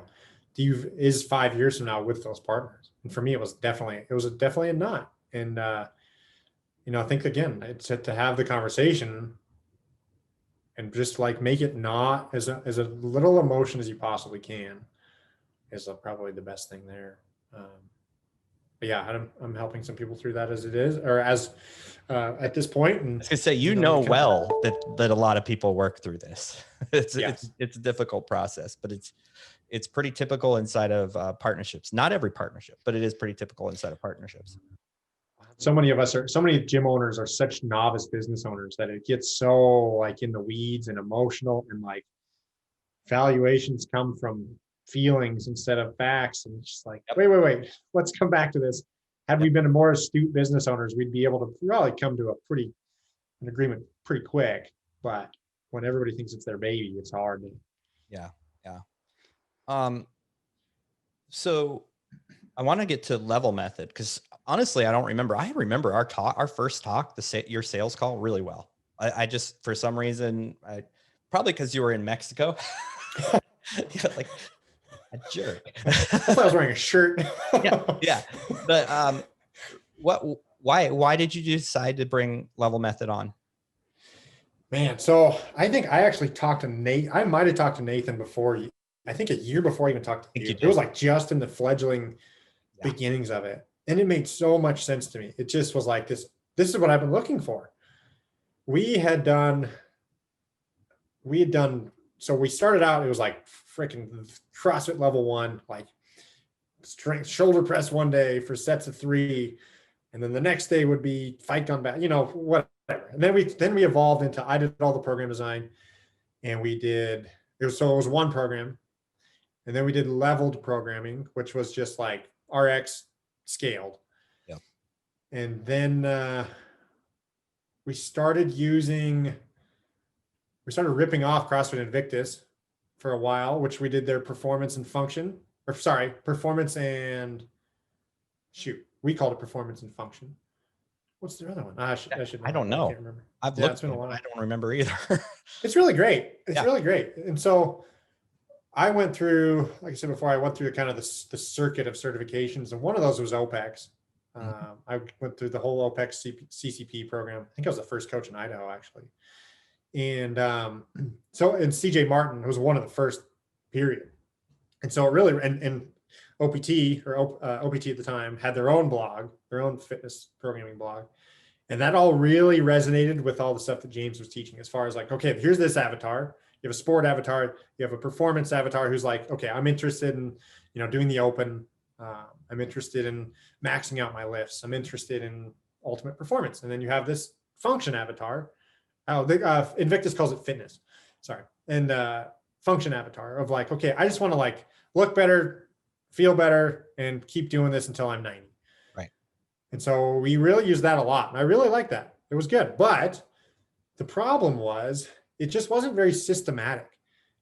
Is 5 years from now with those partners? And for me, it was definitely a not. And, I think again, it's to have the conversation and just like make it not as a little emotion as you possibly can is probably the best thing there. But yeah, I'm helping some people through that as it is, or as at this point. And I was gonna say, that a lot of people work through this. It's a difficult process, but it's pretty typical inside of partnerships. Not every partnership, but it is pretty typical inside of partnerships. So many gym owners are such novice business owners that it gets so like in the weeds and emotional, and like valuations come from feelings instead of facts. And it's just like, wait, let's come back to this. Had we been more astute business owners, we'd be able to probably come to an agreement pretty quick. But when everybody thinks it's their baby, it's hard. Yeah. So I want to get to level method because honestly, I don't remember. I remember our first talk, your sales call really well. I just, for some reason, probably because you were in Mexico, like a jerk. I thought I was wearing a shirt. yeah. But why did you decide to bring level method on? Man, so I think I actually talked to Nate. I might have talked to Nathan before. I think a year before I even talked to you. It was like just in the fleggling beginnings of it. And it made so much sense to me. It just was like, this is what I've been looking for. We had done, so we started out, it was like freaking CrossFit level 1, like strength, shoulder press one day for sets of 3. And then the next day would be fight gun back, whatever. And then we evolved into, I did all the program design, and it was one program. And then we did leveled programming, which was just like RX scaled. Yeah. And then we started ripping off CrossFit Invictus for a while, which we did their performance and function, we called it performance and function. What's the other one? I don't know. I can't remember. I've looked. It's been a while. I don't remember either. It's really great. It's really great. And so I went through, like I said before, kind of the circuit of certifications, and one of those was OPEX. I went through the whole OPEX CCP program. I think I was the first coach in Idaho, actually. And and CJ Martin was one of the first, period. And so it really, and OPT at the time had their own blog, their own fitness programming blog. And that all really resonated with all the stuff that James was teaching, as far as like, okay, here's this avatar. You have a sport avatar, you have a performance avatar who's like, okay, I'm interested in, doing the open. I'm interested in maxing out my lifts. I'm interested in ultimate performance. And then you have this function avatar. Invictus calls it fitness. Sorry. And function avatar of like, okay, I just want to like look better, feel better, and keep doing this until I'm 90. Right. And so we really use that a lot. And I really like that. It was good. But the problem was, it just wasn't very systematic.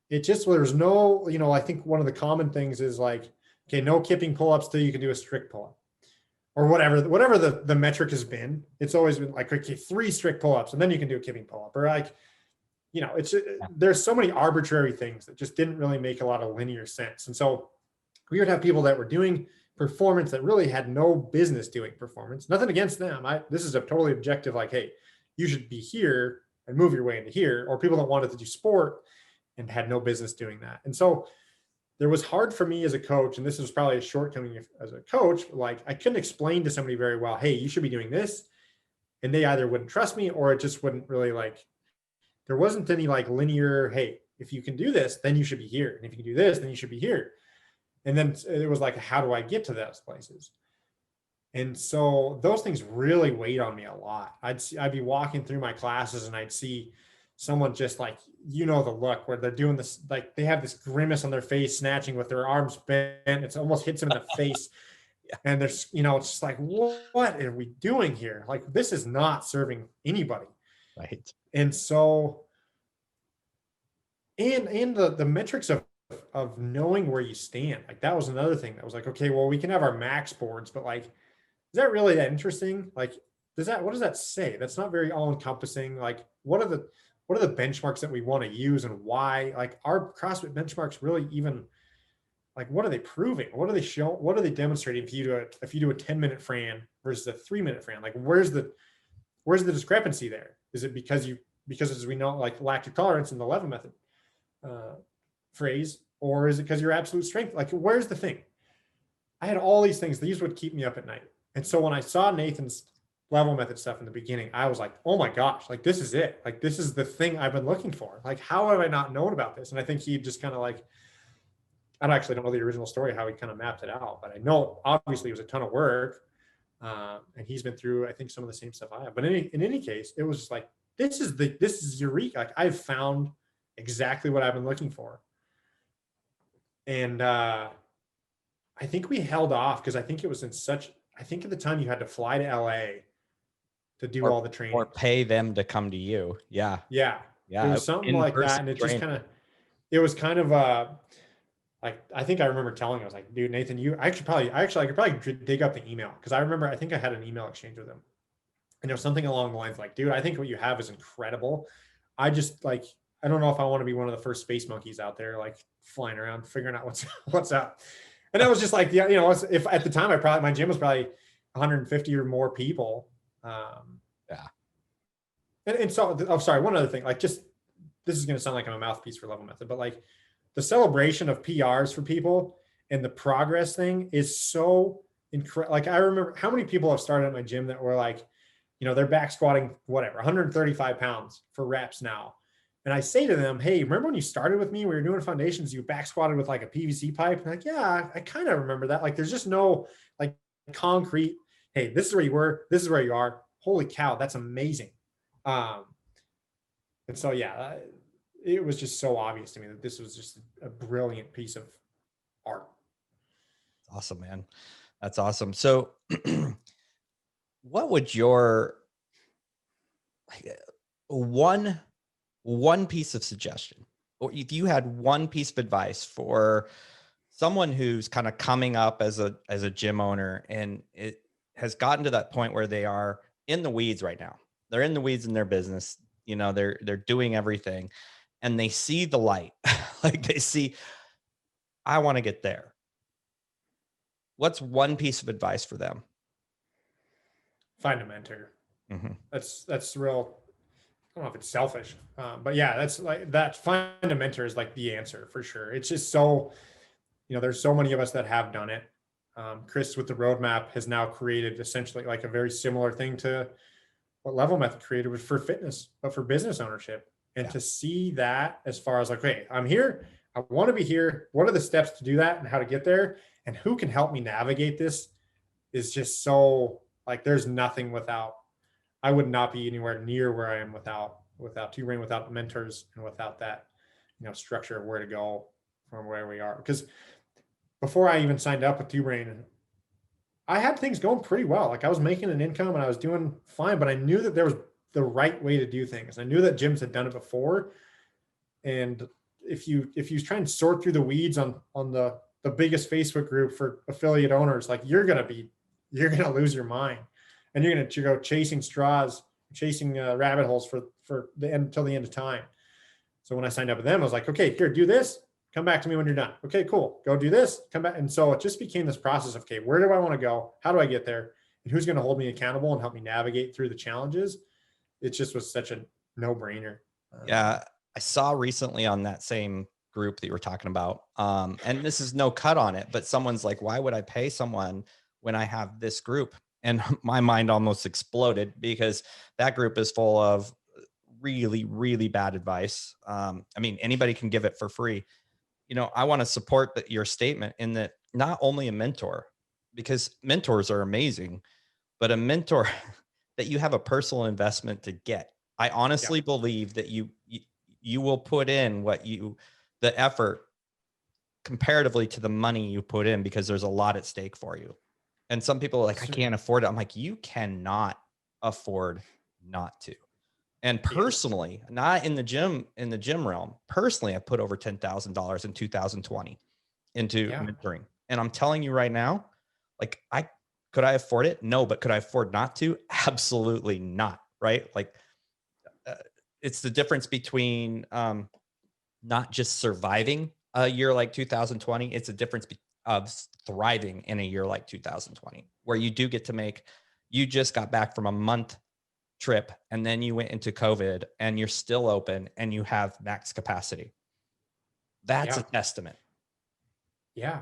There was no, I think one of the common things is like, okay, no kipping pull-ups till you can do a strict pull-up, or whatever the metric has been. It's always been like, okay, 3 strict pull-ups and then you can do a kipping pull-up, or like, there's so many arbitrary things that just didn't really make a lot of linear sense. And so we would have people that were doing performance that really had no business doing performance. Nothing against them. This is a totally objective, like, hey, you should be here and move your way into here, or people that wanted to do sport and had no business doing that. And so there was hard for me as a coach, and this was probably a shortcoming as a coach, like I couldn't explain to somebody very well, hey, you should be doing this. And they either wouldn't trust me, or it just wouldn't really there wasn't any like linear, hey, if you can do this, then you should be here. And if you can do this, then you should be here. And then it was like, how do I get to those places? And so those things really weighed on me a lot. I'd be walking through my classes and I'd see someone just like, the look where they're doing this, like they have this grimace on their face, snatching with their arms bent. It almost hits them in the face. Yeah. And there's, it's just like, what are we doing here? Like, this is not serving anybody. Right. And so, and the metrics of knowing where you stand, like that was another thing that was like, okay, well, we can have our max boards, but like, is that really that interesting? Like, what does that say? That's not very all encompassing. Like, what are the benchmarks that we want to use and why? Like, our CrossFit benchmarks really even, like, what are they proving? What are they showing? What are they demonstrating? If you do a 10-minute Fran versus a 3-minute Fran, like where's the discrepancy there? Is it because as we know, like lactic tolerance in the level method phrase, or is it because your absolute strength? Like, where's the thing? I had all these things. These would keep me up at night. And so when I saw Nathan's level method stuff in the beginning, I was like, oh my gosh, like this is it. Like, this is the thing I've been looking for. Like, how have I not known about this? And I think he just kind of like, I actually don't know the original story, how he kind of mapped it out, but I know obviously it was a ton of work. And he's been through, I think, some of the same stuff I have. But in any case, it was just like, this is eureka. Like, I've found exactly what I've been looking for. And I think we held off because I think it was I think at the time you had to fly to LA to do all the training. Or pay them to come to you. Yeah. Yeah. Yeah. It was something like that. And it just it was kind of like, I think I remember telling him, I was like, dude, Nathan, I could probably dig up the email. Cause I remember, I think I had an email exchange with him. And there was something along the lines like, dude, I think what you have is incredible. I just like, I don't know if I want to be one of the first space monkeys out there, like flying around, figuring out what's up. And that was just like, if at the time my gym was probably 150 or more people. Yeah. And so, I'm sorry, one other thing, like, just, this is going to sound like I'm a mouthpiece for level method, but like the celebration of PRs for people and the progress thing is so incredible. Like, I remember how many people have started at my gym that were like, they're back squatting, whatever, 135 pounds for reps now. And I say to them, hey, remember when you started with me, we were doing foundations, you back squatted with like a PVC pipe? And like, yeah, I kind of remember that. Like, there's just no like concrete, hey, this is where you were, this is where you are. Holy cow, that's amazing. And so, yeah, it was just so obvious to me that this was just a brilliant piece of art. Awesome, man. That's awesome. So what would your one piece of suggestion, or if you had one piece of advice for someone who's kind of coming up as a gym owner and it has gotten to that point where they are in the weeds right now. They're in the weeds in their business. They're doing everything and they see the light. Like, they see, I want to get there. What's one piece of advice for them? Find a mentor. Mm-hmm. That's real. I don't know if it's selfish, but yeah, that's like that. Find a mentor is like the answer for sure. It's just so, there's so many of us that have done it. Chris with the roadmap has now created essentially like a very similar thing to what Level Method created was for fitness, but for business ownership. And to see that as far as like, okay, I'm here, I want to be here. What are the steps to do that and how to get there? And who can help me navigate this is just so like, there's nothing I would not be anywhere near where I am without 2Brain, without mentors, and without that, structure of where to go from where we are. Because before I even signed up with 2Brain, I had things going pretty well. Like, I was making an income and I was doing fine, but I knew that there was the right way to do things. I knew that gyms had done it before. And if you try and sort through the weeds on the biggest Facebook group for affiliate owners, like, you're going to lose your mind. And you're going to go chasing straws, chasing rabbit holes for the end till the end of time. So when I signed up with them, I was like, okay, here, do this. Come back to me when you're done. Okay, cool. Go do this. Come back. And so it just became this process of, okay, where do I want to go? How do I get there? And who's going to hold me accountable and help me navigate through the challenges? It just was such a no-brainer. Yeah, I saw recently on that same group that you were talking about, and this is no cut on it, but someone's like, why would I pay someone when I have this group? And my mind almost exploded because that group is full of really, really bad advice. I mean, anybody can give it for free. I want to support your statement in that not only a mentor, because mentors are amazing, but a mentor that you have a personal investment to get. I honestly believe that you will put in the effort comparatively to the money you put in, because there's a lot at stake for you. And some people are like, I can't afford it. I'm like, you cannot afford not to. And personally, not in the gym realm, personally, I put over $10,000 in 2020 into mentoring. And I'm telling you right now, like, could I afford it? No, but could I afford not to? Absolutely not. Right. Like, it's the difference between not just surviving a year like 2020. It's a difference of thriving in a year like 2020, where you do get to you just got back from a month trip, and then you went into COVID, and you're still open, and you have max capacity. That's a testament. Yeah.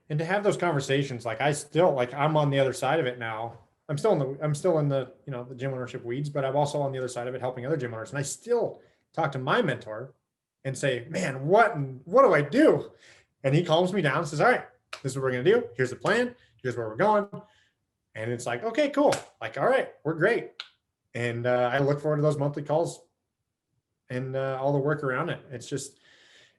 And to have those conversations, like I'm on the other side of it now. I'm still in the, the gym ownership weeds, but I'm also on the other side of it, helping other gym owners. And I still talk to my mentor and say, man, what do I do? And he calms me down and says, all right, this is what we're going to do. Here's the plan. Here's where we're going. And it's like, okay, cool. Like, all right, we're great. And I look forward to those monthly calls and all the work around it. It's just,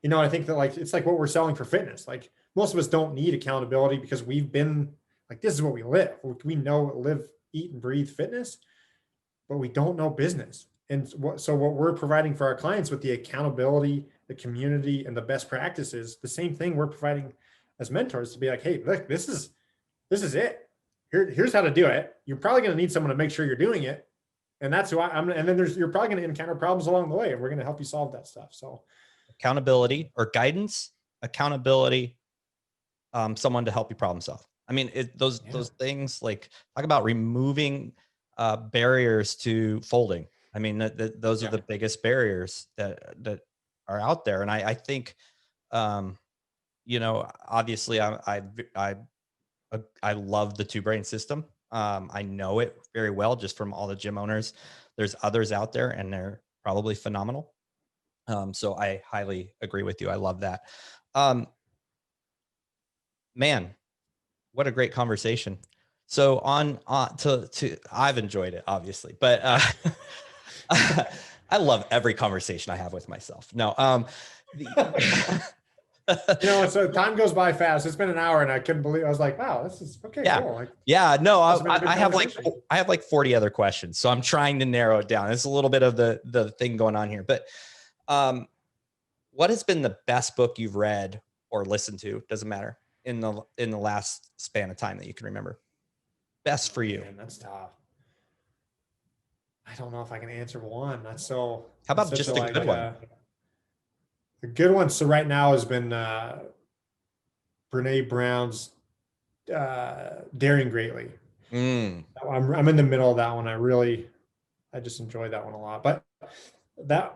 I think that, like, it's like what we're selling for fitness. Like, most of us don't need accountability because we've been like, this is what we live. We know, live, eat, and breathe fitness, but we don't know business. And so what we're providing for our clients with the accountability, the community, and the best practices, the same thing we're providing as mentors, to be like, hey, look, this is it. Here's how to do it. You're probably going to need someone to make sure you're doing it. And that's who I'm. And then you're probably going to encounter problems along the way, and we're going to help you solve that stuff. So accountability or guidance, accountability, someone to help you problem solve. I mean, those things, like, talk about removing barriers to folding. I mean, those are the biggest barriers that are out there. And I think, obviously I love the 2-brain system. I know it very well just from all the gym owners. There's others out there, and they're probably phenomenal. So I highly agree with you. I love that. Man, what a great conversation. So I've enjoyed it, obviously, but I love every conversation I have with myself. No, so time goes by fast. It's been an hour, and I couldn't believe. I was like, wow, this is okay. Cool. Like, no, I have like 40 other questions, so I'm trying to narrow it down. It's a little bit of the thing going on here, but what has been the best book you've read or listened to? Doesn't matter, in the last span of time that you can remember. Best for you. Man, that's tough. I don't know if I can answer one. That's so. How about just a good one? The good one. So right now has been Brene Brown's Daring Greatly. I'm in the middle of that one. I just enjoyed that one a lot. But I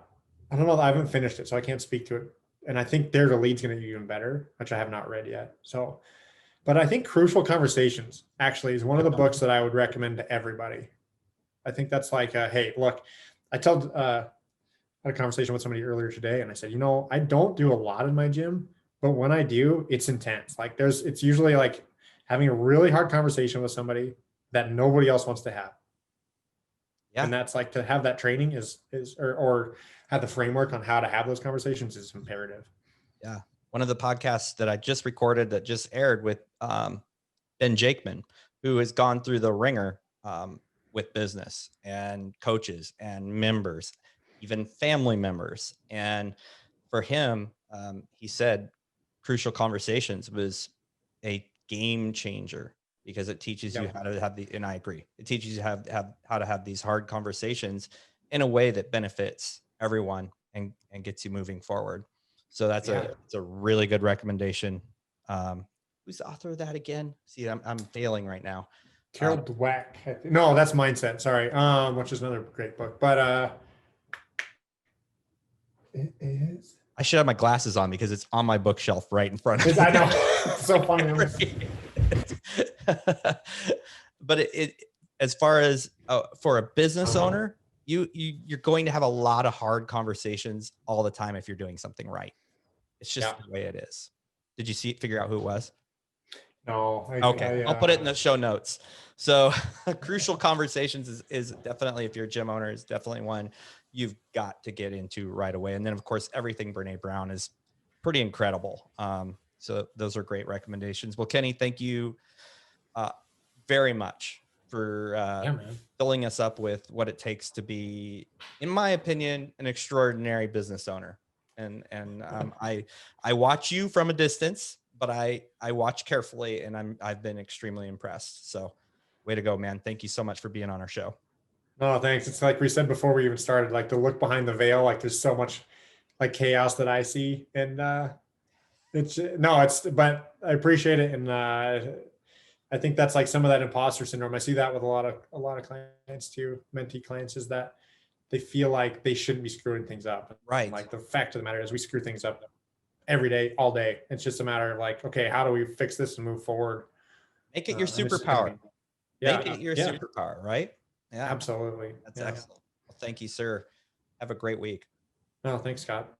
don't know. I haven't finished it, so I can't speak to it. And I think Dare to Lead's going to be even better, which I have not read yet. So, but I think Crucial Conversations actually is one of the books that I would recommend to everybody. I think that's like, hey, look, I had a conversation with somebody earlier today, and I said, I don't do a lot in my gym, but when I do, it's intense. Like it's usually like having a really hard conversation with somebody that nobody else wants to have. Yeah. And that's like, to have that training or have the framework on how to have those conversations is imperative. Yeah. One of the podcasts that I just recorded that just aired with Ben Jakeman, who has gone through the ringer with business and coaches and members, even family members. And for him, he said Crucial Conversations was a game changer, because it teaches you how to have and I agree, it teaches you how to have these hard conversations in a way that benefits everyone and gets you moving forward. So it's a really good recommendation. Who's the author of that again? See, I'm failing right now. Carol Dweck. No, that's Mindset. Sorry. Which is another great book, but it is. I should have my glasses on because it's on my bookshelf right in front of me. I know. It's so funny. But it as far as for a business owner, you're going to have a lot of hard conversations all the time if you're doing something right. It's just the way it is. Did you figure out who it was? No. Okay. I'll put it in the show notes. So Crucial Conversations is definitely, if you're a gym owner, is definitely one you've got to get into right away. And then of course, everything Brene Brown is pretty incredible. So those are great recommendations. Well, Kenny, thank you very much for man. filling us up with what it takes to be, in my opinion, an extraordinary business owner. And I watch you from a distance, but I watch carefully, and I've been extremely impressed. So, way to go, man! Thank you so much for being on our show. No, thanks. It's like we said before we even started, like to look behind the veil, like there's so much like chaos that I see. And but I appreciate it. And I think that's like some of that imposter syndrome. I see that with a lot of clients too, mentee clients, is that they feel like they shouldn't be screwing things up. Right. And like the fact of the matter is we screw things up every day, all day. It's just a matter of like, okay, how do we fix this and move forward? Make it your superpower. Make it your superpower, right? Yeah, absolutely. That's excellent. Well, thank you, sir. Have a great week. No, thanks, Scott.